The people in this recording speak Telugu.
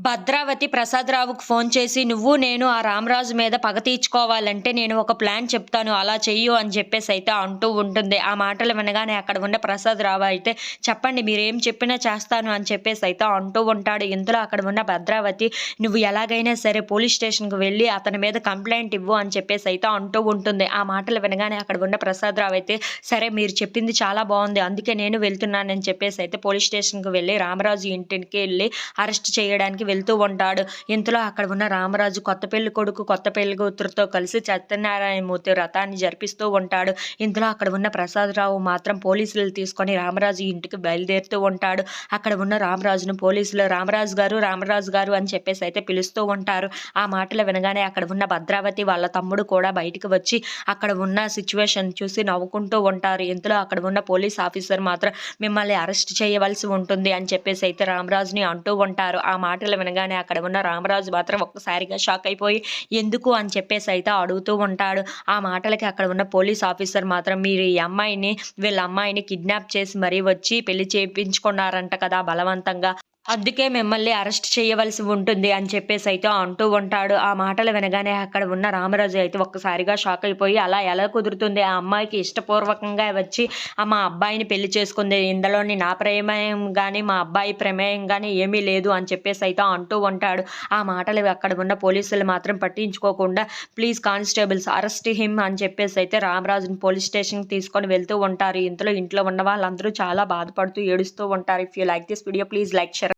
భద్రావతి ప్రసాదరావుకు ఫోన్ చేసి, "నువ్వు నేను ఆ రామరాజు మీద పగ తీర్చుకోవాలంటే నేను ఒక ప్లాన్ చెప్తాను. అలా చెయ్యు" అని చెప్పేసైతే అంటూ ఉంటుంది. ఆ మాటలు వినగానే అక్కడ ఉన్న ప్రసాదరావు అయితే, "చెప్పండి మీరేం చెప్పినా చేస్తాను" అని చెప్పేసైతే అంటూ ఉంటాడు. ఇంతలో అక్కడ ఉన్న భద్రావతి, "నువ్వు ఎలాగైనా సరే పోలీస్ స్టేషన్‌కి వెళ్లి అతని మీద కంప్లెయింట్ ఇవ్వు" అని చెప్పేసైతే అంటూ ఉంటుంది. ఆ మాటలు వినగానే అక్కడ ఉన్న ప్రసాదరావు అయితే, "సరే మీరు చెప్పింది చాలా బావుంది. అందుకే నేను వెళ్తున్నానని" చెప్పేసైతే పోలీస్ స్టేషన్‌కి వెళ్లి రామరాజు ఇంటికి ఎళ్లి అరెస్ట్ చేయడానికి వెళ్తూ ఉంటాడు. ఇంతలో అక్కడ ఉన్న రామరాజు కొత్త పెళ్లి కొడుకు, కొత్త పెళ్లి కూతురుతో కలిసి సత్యనారాయణమూర్తి వ్రతాన్ని జరిపిస్తూ ఉంటాడు. ఇంతలో అక్కడ ఉన్న ప్రసాదరావు మాత్రం పోలీసులు తీసుకొని రామరాజు ఇంటికి బయలుదేరుతూ ఉంటాడు. అక్కడ ఉన్న రామరాజును పోలీసులు "రామరాజు గారు, రామరాజు గారు" అని చెప్పేసి అయితే పిలుస్తూ ఉంటారు. ఆ మాటలు వినగానే అక్కడ ఉన్న భద్రావతి వాళ్ళ తమ్ముడు కూడా బయటికి వచ్చి అక్కడ ఉన్న సిట్యుయేషన్ చూసి నవ్వుకుంటూ ఉంటారు. ఇంతలో అక్కడ ఉన్న పోలీస్ ఆఫీసర్ మాత్రం "మిమ్మల్ని అరెస్ట్ చేయవలసి ఉంటుంది" అని చెప్పేసి అయితే రామరాజుని అంటూ ఉంటారు. ఆ మాటలు వినగానే అక్కడ ఉన్న రామరాజు మాత్రం ఒక్కసారిగా షాక్ అయిపోయి, ఎందుకు అని చెప్పేసి అయితే అడుగుతూ ఉంటాడు. ఆ మాటలకి అక్కడ ఉన్న పోలీస్ ఆఫీసర్ మాత్రం, "మీరు ఈ అమ్మాయిని వీళ్ళ అమ్మాయిని కిడ్నాప్ చేసి మరీ వచ్చి పెళ్లి చేపించుకున్నారంట కదా బలవంతంగా. అందుకే మిమ్మల్ని అరెస్ట్ చేయవలసి ఉంటుంది" అని చెప్పేసైతే అంటూ ఉంటాడు. ఆ మాటలు వినగానే అక్కడ ఉన్న రామరాజు అయితే ఒక్కసారిగా షాక్ అయిపోయి, "అలా ఎలా కుదురుతుంది? ఆ అమ్మాయికి ఇష్టపూర్వకంగా వచ్చి మా అబ్బాయిని పెళ్లి చేసుకుంది. ఇందులోని నా ప్రమేయం గాని, మా అబ్బాయి ప్రమేయం గాని ఏమీ లేదు" అని చెప్పేసైతే అంటూ ఉంటాడు. ఆ మాటలు అక్కడ ఉన్న పోలీసులు మాత్రం పట్టించుకోకుండా, "ప్లీజ్ కానిస్టేబుల్స్ అరెస్ట్ హిమ్" అని చెప్పేసైతే రామరాజుని పోలీస్ స్టేషన్‌కి తీసుకొని వెళ్తూ ఉంటారు. ఇంతలో ఇంట్లో ఉన్న వాళ్ళందరూ చాలా బాధపడుతూ ఏడుస్తూ ఉంటారు. If you like this video please like, share